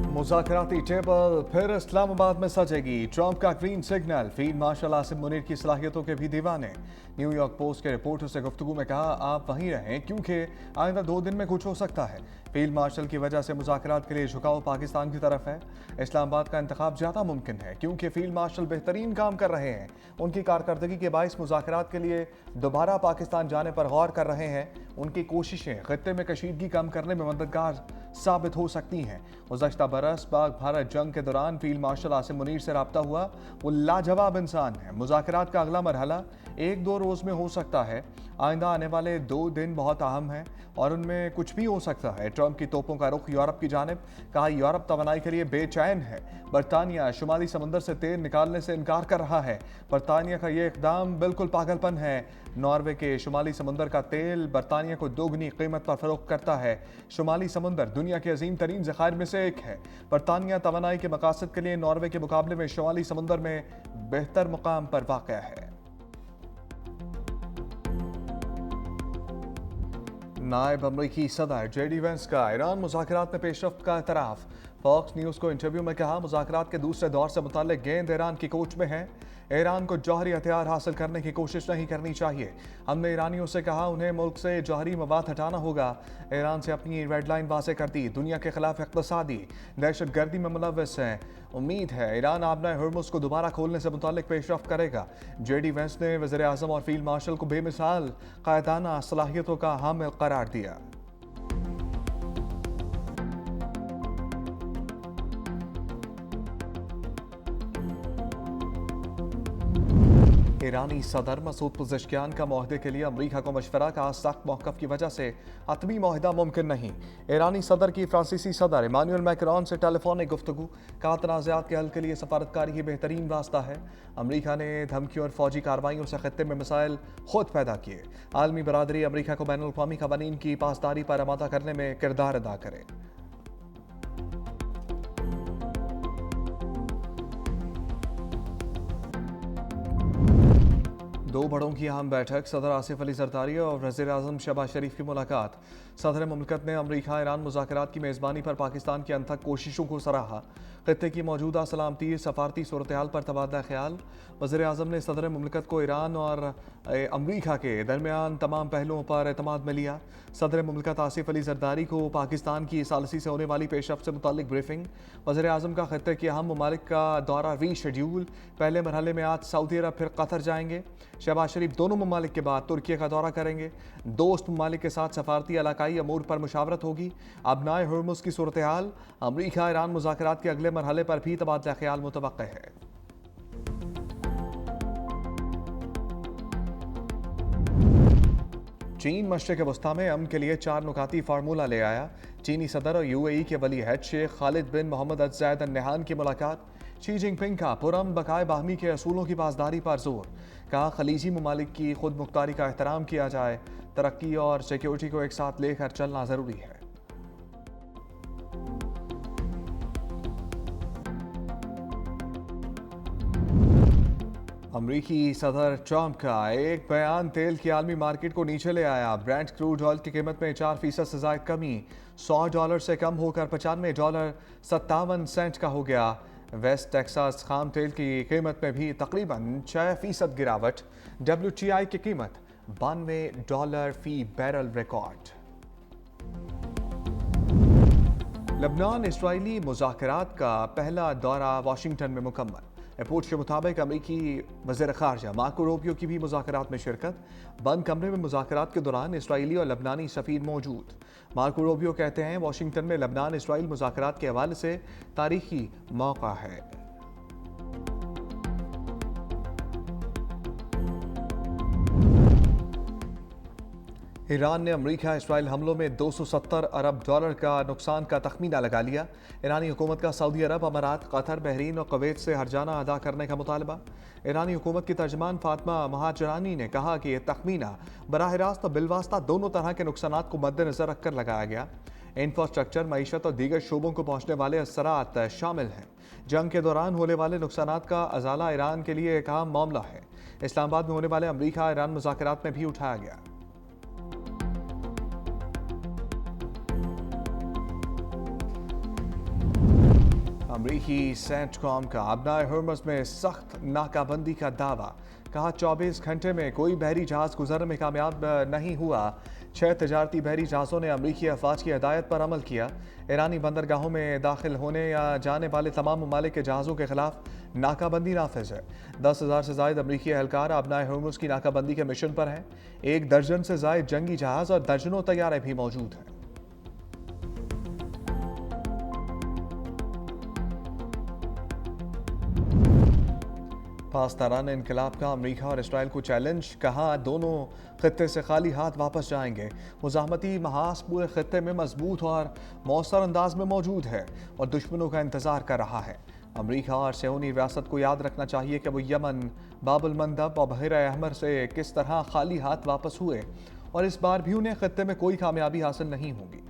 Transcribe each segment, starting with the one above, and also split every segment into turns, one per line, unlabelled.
मुज़ाकराती table फिर इस्लामाबाद में सजेगी। Trump का green signal. Field marshal Asim Munir की सलाहियतों के भी दीवाने। न्यूयॉर्क पोस्ट के रिपोर्टर से गुफ्तगू में कहा, आप वहीं रहें क्योंकि आइंदा 2 दिन में कुछ हो सकता है। फील्ड मार्शल की वजह से मुज़ाकरात के लिए झुकाव पाकिस्तान की तरफ है। इस्लामाबाद का इंतखाब ज़्यादा मुमकिन है क्योंकि फील्ड मार्शल बेहतरीन काम कर रहे हैं। उनकी कारकर्दगी के बाइस मुज़ाकरात के लिए दोबारा पाकिस्तान जाने पर गौर कर रहे हैं। उनकी कोशिशें खत्ते में कशीदगी कम करने में मददगार साबित हो सकती हैं। गुज़श्ता बरस पाक भारत जंग के दौरान फील्ड मार्शल आसिम मुनीर से रब्ता हुआ। वो लाजवाब इंसान है। मुज़ाकरात का अगला मरहला 1-2 रोज़ में हो सकता है। आइंदा आने वाले 2 दिन बहुत अहम हैं और उनमें कुछ भी हो सकता है। ट्रंप की तोपों का रुख यूरोप की जानिब। कहा, यूरोप तवानाई के लिए बेचैन है। बरतानिया शुमाली समंदर से तेल निकालने से इनकार कर रहा है। बरतानिया का ये इकदाम बिल्कुल पागलपन है। नॉर्वे के शुमाली समंदर का तेल बरतानिया को दोगुनी कीमत पर फरोख्त करता है। शुमाली समंदर दुनिया के अजीम तरीन ज़खायर में से एक है। बरतानिया तवानाई के मकासद के लिए नॉर्वे के मुकाबले में शुमाली समंदर में बेहतर मुकाम पर वाक़ है। नायब अमरीकी सदर जेडी वेंस का ईरान मुज़ाकरात में पेशरफ्त का एतराफ़। फॉक्स न्यूज़ को इंटरव्यू में कहा, मुज़ाकरात के दूसरे दौर से मुताल्लिक़ गेंद ईरान की कोच में है। ईरान को जौहरी हथियार हासिल करने की कोशिश नहीं करनी चाहिए। हमने ईरानियों से कहा उन्हें मुल्क से जौहरी मवाद हटाना होगा। ईरान से अपनी रेड लाइन वाज़े कर दी। दुनिया के खिलाफ इक़्तिसादी दहशत गर्दी में मुलव्वस हैं। उम्मीद है ईरान आबना हर्मुज़ को दोबारा खोलने से मुताल्लिक़ पेशरफ्त करेगा। जेडी वेंस ने वज़ीर आज़म और फील्ड मार्शल को बेमिसाल क़ायदाना सलाहियतों का हामिल करार दिया। ईरानी सदर मसूद पुज़ेशकियान का मुआहदे के लिए अमरीका को मशवरा का सख्त मौक़िफ़ की वजह से हतमी मुआहदा मुमकिन नहीं। ईरानी सदर की फ्रांसीसी सदर इमानुएल मैक्रोन से टेलीफोनिक गुफ्तगू। कहा, तनाज़ात के हल के लिए सफारतकारी ही बेहतरीन रास्ता है। अमरीका ने धमकियों और फौजी कार्रवाइयों से खत्ते में मिसाइल खुद पैदा किए। आलमी बरादरी अमरीका को बैनुल अक़वामी क़वानीन की पासदारी पर आमादा करने में किरदार अदा करे। 2 बड़ों की अहम बैठक। सदर आसिफ अली जरदारी और वज़ीर आज़म शहबाज शरीफ की मुलाकात। सदर मुमलिकत ने अमरीका ईरान मुज़ाकरात की मेज़बानी पर पाकिस्तान की अनथक कोशिशों को सराहा। खत्ते की मौजूदा सलामती सफारती सूरत हाल पर तबादला ख्याल। वज़ीर आज़म ने सदर मुमलिकत को ईरान और अमरीका के दरमियान तमाम पहलुओं पर एतमाद में लिया। सदर मुमलिकत आसिफ अली जरदारी को पाकिस्तान की सालसी से होने वाली पेशरफ्त से मुताल्लिक़ ब्रीफिंग। वज़ीर आज़म का खत्ते के अहम ममालिक का दौरा रीशेड्यूल। पहले मरहले में आज सऊदी अरब फिर कतर जाएंगे। शहबाज शरीफ दोनों ममालिक के बाद तुर्की का दौरा करेंगे। दोस्त ममालिक के साथ सफारती इलाकाई अमूर पर मुशावरत होगी। अबनाए हर्मुज़ की सूरत हाल। अमरीका ईरान मुज़ाकरात के अगले मरहले पर भी तबादला ख्याल मुतवक्किल है। चीन मशरिक़ वस्ता में अमन के लिए 4 नुकाती फार्मूला ले आया। चीनी सदर और यूएई के वली अहद शेख खालिद बिन मोहम्मद अल ज़ायद अल नहान की मुलाकात। शी जिनपिंग का पुरअमन बकाए बाहमी के असूलों की पासदारी पर जोर। कहा, खलीजी ममालिक की खुद मुख्तारी का एहतराम किया जाए। तरक्की और सिक्योरिटी को एक साथ लेकर चलना ज़रूरी है। अमरीकी सदर ट्रंप का एक बयान तेल की आलमी मार्केट को नीचे ले आया। ब्रेंट क्रूड ऑयल की कीमत में 4% से ज़ायद कमी। $100 से कम होकर $95.57 का हो गया। वेस्ट टेक्सास खाम तेल की कीमत में भी तकरीबन 6% गिरावट। WTI की कीमत $92 फी बैरल रिकॉर्ड। लबनान इसराइली मुज़ाकरात का पहला दौरा वाशिंगटन में मुकम्मल। रिपोर्ट के मुताबिक अमरीकी वज़ीर ख़ारजा मार्को रूबियो की भी मुज़ाकरात में शिरकत। बंद कमरे में मुज़ाकरात के दौरान इसराइली और लबनानी सफ़ीर मौजूद। मार्को रूबियो कहते हैं, वाशिंगटन में लबनान इसराइल मुज़ाकरात के हवाले से तारीखी मौका है। ईरान ने अमरीका इसराइल हमलों में $270 अरब का नुकसान का तखमीना लगा लिया। ईरानी हुकूमत का सऊदी अरब, अमारात, कतर, बहरीन और कुवैत से हर्जाना अदा करने का मुतालबा। ईरानी हुकूमत की तर्जमान फातिमा महाजरानी ने कहा कि यह तखमीना बराह रास्त और बिलवास्ता दोनों तरह के नुकसानात को मद्देनजर रखकर लगाया गया। इंफ्रास्ट्रक्चर, मईशत और दीगर शोबों को पहुँचने वाले असरात शामिल हैं। जंग के दौरान होने वाले नुकसानात का अजाला ईरान के लिए एक अहम मामला है। इस्लामाबाद में होने वाले अमरीका ईरान मुज़ाकरात में भी उठाया गया। امریکی سینٹ کام کا ابنائے ہرمز میں سخت ناکابندی کا دعویٰ، کہا 24 گھنٹے میں کوئی بحری جہاز گزرنے میں کامیاب نہیں ہوا۔ 6 تجارتی بحری جہازوں نے امریکی افواج کی ہدایت پر عمل کیا۔ ایرانی بندرگاہوں میں داخل ہونے یا جانے والے تمام ممالک کے جہازوں کے خلاف ناکابندی نافذ ہے۔ 10,000 سے زائد امریکی اہلکار ابنائے ہرمز کی ناکابندی کے مشن پر ہیں۔ 1 درجن سے زائد جنگی جہاز اور درجنوں طیارے بھی موجود ہیں۔ پاسداران انقلاب کا امریکہ اور اسرائیل کو چیلنج، کہا دونوں خطے سے خالی ہاتھ واپس جائیں گے۔ مزاحمتی محاذ پورے خطے میں مضبوط اور مؤثر انداز میں موجود ہے اور دشمنوں کا انتظار کر رہا ہے۔ امریکہ اور صہیونی ریاست کو یاد رکھنا چاہیے کہ وہ یمن، باب المندب اور بحیرہ احمر سے کس طرح خالی ہاتھ واپس ہوئے اور اس بار بھی انہیں خطے میں کوئی کامیابی حاصل نہیں ہوگی۔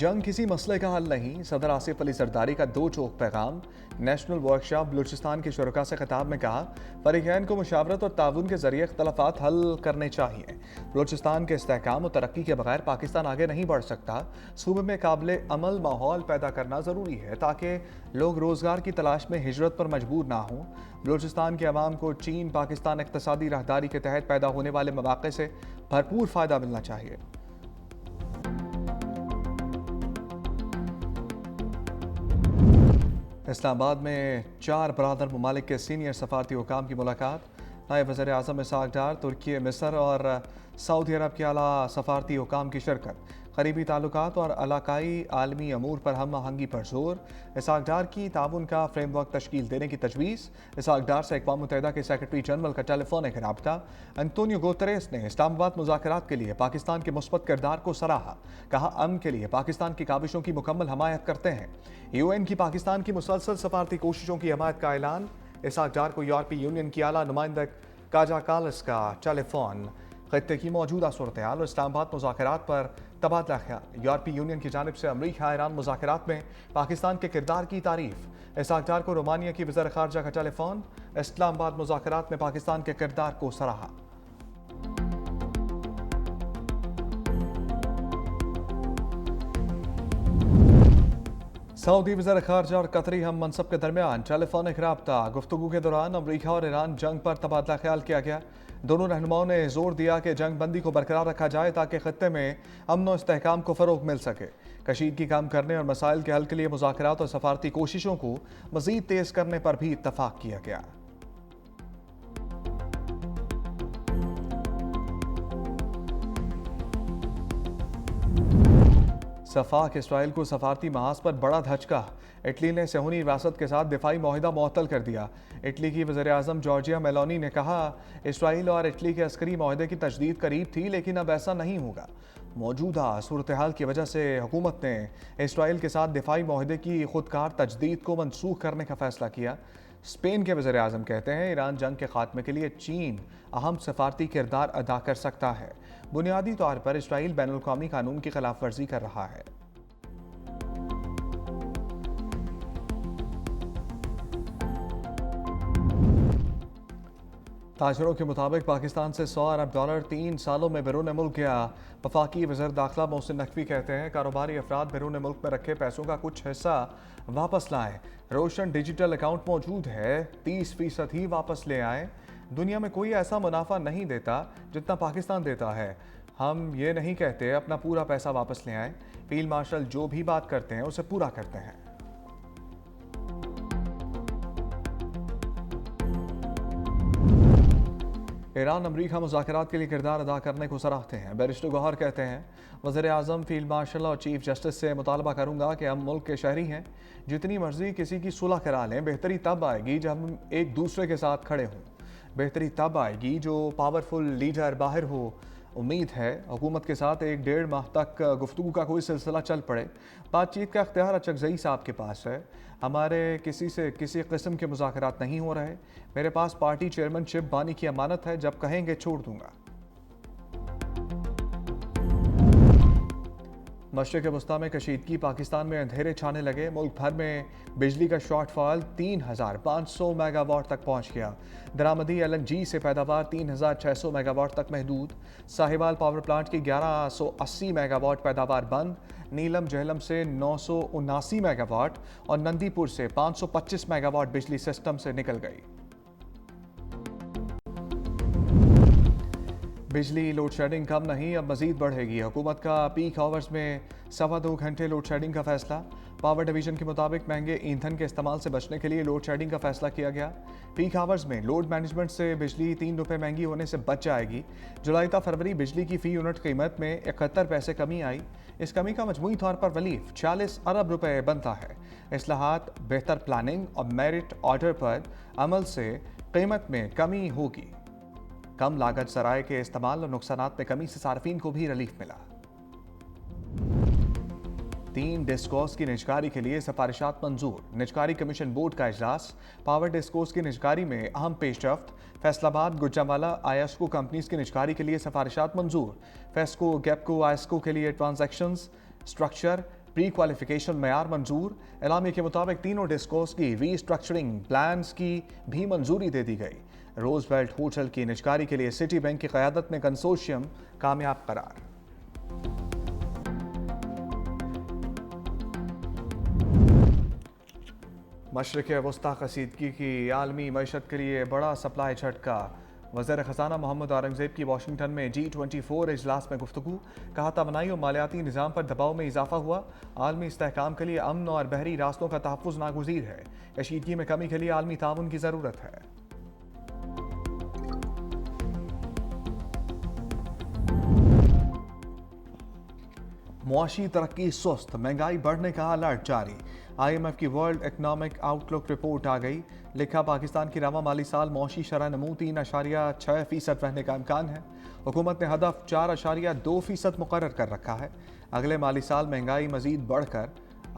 جنگ کسی مسئلے کا حل نہیں، صدر آصف علی زرداری کا 2 ٹوک پیغام۔ نیشنل ورکشاپ بلوچستان کے شرکاء سے خطاب میں کہا، فریقین کو مشاورت اور تعاون کے ذریعے اختلافات حل کرنے چاہیے۔ بلوچستان کے استحکام و ترقی کے بغیر پاکستان آگے نہیں بڑھ سکتا۔ صوبے میں قابل عمل ماحول پیدا کرنا ضروری ہے تاکہ لوگ روزگار کی تلاش میں ہجرت پر مجبور نہ ہوں۔ بلوچستان کے عوام کو چین پاکستان اقتصادی راہداری کے تحت پیدا ہونے والے مواقع سے بھرپور فائدہ ملنا چاہیے۔ اسلام آباد میں 4 برادر ممالک کے سینئر سفارتی حکام کی ملاقات۔ نائب وزیر اعظم اسحاق ڈار، ترکی، مصر اور سعودی عرب کے اعلیٰ سفارتی حکام کی شرکت۔ قریبی تعلقات اور علاقائی عالمی امور پر ہم آہنگی پر زور۔ اسحاق ڈار کی تعاون کا فریم ورک تشکیل دینے کی تجویز۔ اسحاق ڈار سے اقوام متحدہ کے سیکرٹری جنرل کا ٹیلی فونک رابطہ۔ انتونیو گوتریس نے اسلام آباد مذاکرات کے لیے پاکستان کے مثبت کردار کو سراہا، کہا امن کے لیے پاکستان کی کاوشوں کی مکمل حمایت کرتے ہیں۔ UN کی پاکستان کی مسلسل سفارتی کوششوں کی حمایت کا اعلان۔ اسحاق ڈار کو یورپی یونین کی اعلیٰ نمائندہ کاجا کالس کا ٹیلی فون۔ خطے کی موجودہ صورتحال اور اسلام آباد مذاکرات پر تبادلہ خیال۔ یورپی یونین کی جانب سے امریکہ ایران مذاکرات میں پاکستان کے کردار کی تعریف۔ اسحاق ڈار کو رومانیہ کی وزیر خارجہ کا ٹیلی فون۔ اسلام آباد مذاکرات میں پاکستان کے کردار کو سراہا۔ سعودی وزیر خارجہ اور قطری ہم منصب کے درمیان ٹیلی فونک رابطہ۔ گفتگو کے دوران امریکہ اور ایران جنگ پر تبادلہ خیال کیا گیا۔ دونوں رہنماؤں نے زور دیا کہ جنگ بندی کو برقرار رکھا جائے تاکہ خطے میں امن و استحکام کو فروغ مل سکے۔ کشیدگی کم کرنے اور مسائل کے حل کے لیے مذاکرات اور سفارتی کوششوں کو مزید تیز کرنے پر بھی اتفاق کیا گیا۔ صفاق اسرائیل کو سفارتی محاذ پر بڑا دھچکا۔ اٹلی نے صہیونی ریاست کے ساتھ دفاعی معاہدہ معطل کر دیا۔ اٹلی کی وزیر اعظم جارجیا میلونی نے کہا، اسرائیل اور اٹلی کے عسکری معاہدے کی تجدید قریب تھی لیکن اب ایسا نہیں ہوگا۔ موجودہ صورتحال کی وجہ سے حکومت نے اسرائیل کے ساتھ دفاعی معاہدے کی خودکار تجدید کو منسوخ کرنے کا فیصلہ کیا۔ اسپین کے وزیر اعظم کہتے ہیں، ایران جنگ کے خاتمے کے لیے چین اہم سفارتی کردار ادا کر سکتا ہے۔ بنیادی طور پر اسرائیل بین الاقوامی قانون کی خلاف ورزی کر رہا ہے۔ تاجروں کے مطابق پاکستان سے $100 ارب 3 سالوں میں بیرون ملک گیا۔ وفاقی وزیر داخلہ محسن نقوی کہتے ہیں، کاروباری افراد بیرون ملک میں رکھے پیسوں کا کچھ حصہ واپس لائیں۔ روشن ڈیجیٹل اکاؤنٹ موجود ہے، 30% ہی واپس لے آئیں۔ دنیا میں کوئی ایسا منافع نہیں دیتا جتنا پاکستان دیتا ہے۔ ہم یہ نہیں کہتے اپنا پورا پیسہ واپس لے آئیں۔ فیلڈ مارشل جو بھی بات کرتے ہیں اسے پورا کرتے ہیں۔ ایران امریکہ مذاکرات کے لیے کردار ادا کرنے کو سراہتے ہیں۔ بیرسٹر گوہر کہتے ہیں، وزیر اعظم، فیلڈ مارشل اور چیف جسٹس سے مطالبہ کروں گا کہ ہم ملک کے شہری ہیں، جتنی مرضی کسی کی صلح کرا لیں، بہتری تب آئے گی جب ہم ایک دوسرے کے ساتھ کھڑے ہوں۔ بہتری تب آئے گی جو پاورفل لیڈر باہر ہو۔ امید ہے حکومت کے ساتھ 1-1.5 ماہ تک گفتگو کا کوئی سلسلہ چل پڑے۔ بات چیت کا اختیار اچکزئی صاحب کے پاس ہے۔ ہمارے کسی سے کسی قسم کے مذاکرات نہیں ہو رہے۔ میرے پاس پارٹی چیئرمین شپ بانی کی امانت ہے، جب کہیں گے چھوڑ دوں گا۔ मशरक़ वस्ती में कशीदगी, पाकिस्तान में अंधेरे छाने लगे। मुल्क भर में बिजली का शॉर्ट फॉल 3,500 मेगावाट तक पहुंच गया। दरामदी LNG से पैदावार 3,600 मेगावाट तक महदूद। साहिवाल पावर प्लांट की 1180 मेगावाट पैदावार बंद। नीलम जहलम से 979 मेगावाट और नंदीपुर से 525 मेगावाट बिजली सिस्टम से निकल गई। बिजली लोड शेडिंग कम नहीं, अब मजीद बढ़ेगी। हुकूमत का पीक आवर्स में 2.25 घंटे लोड शेडिंग का फैसला। पावर डिवीजन के मुताबिक महंगे ईंधन के इस्तेमाल से बचने के लिए लोड शेडिंग का फैसला किया गया। पीक आवर्स में लोड मैनेजमेंट से बिजली 3 रुपये महंगी होने से बच जाएगी। जुलाई ta फरवरी बिजली की फी यूनिट कीमत में 71 पैसे कमी आई। इस कमी का मजमूई तौर पर रिलीफ 40 अरब रुपए बनता है। इस्लाहात, बेहतर प्लानिंग और मेरिट ऑर्डर पर अमल से कीमत में कमी होगी। कम लागत सराय के इस्तेमाल और नुकसानात में कमी से सार्फिन को भी रिलीफ मिला। 3 डिस्कोर्स की निजकारी के लिए सिफारिशात मंजूर। निजकारी कमीशन बोर्ड का इजलास। पावर डिस्कोर्स की निजकारी में अहम पेशरफ्त। फैसलाबाद, गुजरांवाला, आयस्को कंपनीज की निजकारी के लिए सिफारिशात मंजूर। फेस्को, गैपको, आयस्को के लिए ट्रांजैक्शंस, स्ट्रक्चर, प्री क्वालिफिकेशन मयार मंजूर। एलामी के मुताबिक तीनों डिस्कोर्स की रीस्ट्रक्चरिंग प्लान्स की भी मंजूरी दे दी गई। रोजवेल्ट होटल की निजकारी के लिए सिटी बैंक की क़यादत में कंसोर्शियम कामयाब करार। मशरक़ वस्ती कसीदगी की आलमी मईशत के लिए बड़ा सप्लाई झटका। वज़ीर ख़ज़ाना मोहम्मद औरंगज़ेब की वाशिंगटन में G24 इजलास में गुफ्तगू। कहा, तवानाई और मालियाती निज़ाम पर दबाव में इजाफा हुआ। आलमी इस्तेहकाम के लिए अमन और बहरी रास्तों का तहफ़्फ़ुज़ नागुज़ीर है। कशीदगी में कमी के लिए आलमी ताउन की ज़रूरत है। मुआशी तरक्की सुस्त, महंगाई बढ़ने का अलर्ट जारी। IMF की वर्ल्ड इकनॉमिक आउटलुक रिपोर्ट आ गई। लिखा, पाकिस्तान की रवा माली साल मुआशी शरह नमू 3.6% रहने का इम्कान है। हुकूमत ने हदफ 4.2% मुकर्रर कर रखा है। अगले माली साल महंगाई मजीद बढ़कर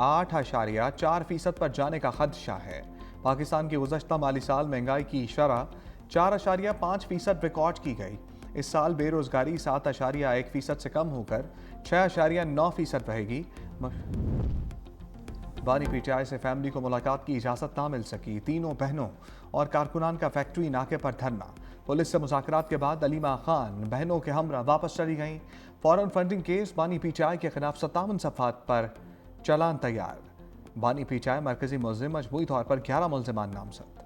8.4% पर जाने का खदशा है। पाकिस्तान की गुज़श्ता माली साल महंगाई की शरह 4.5% रिकॉर्ड की गई। इस साल बेरोजगारी 7.1% से कम होकर 6.9% रहेगी। बानी PTI से फैमिली को मुलाकात की इजाज़त ना मिल सकी। तीनों बहनों और कारकुनान का फैक्ट्री नाके पर धरना। पुलिस से मुज़ाकरात के बाद अलीमा खान बहनों के हमरा वापस चली गईं। फॉरेन फंडिंग केस बानी PTI के खिलाफ 57 सफ़ात पर चालान तैयार। बानी PTI मरकजी मुल्ज़िम, मजमूई तौर पर 11 मुल्ज़िमान नामज़द।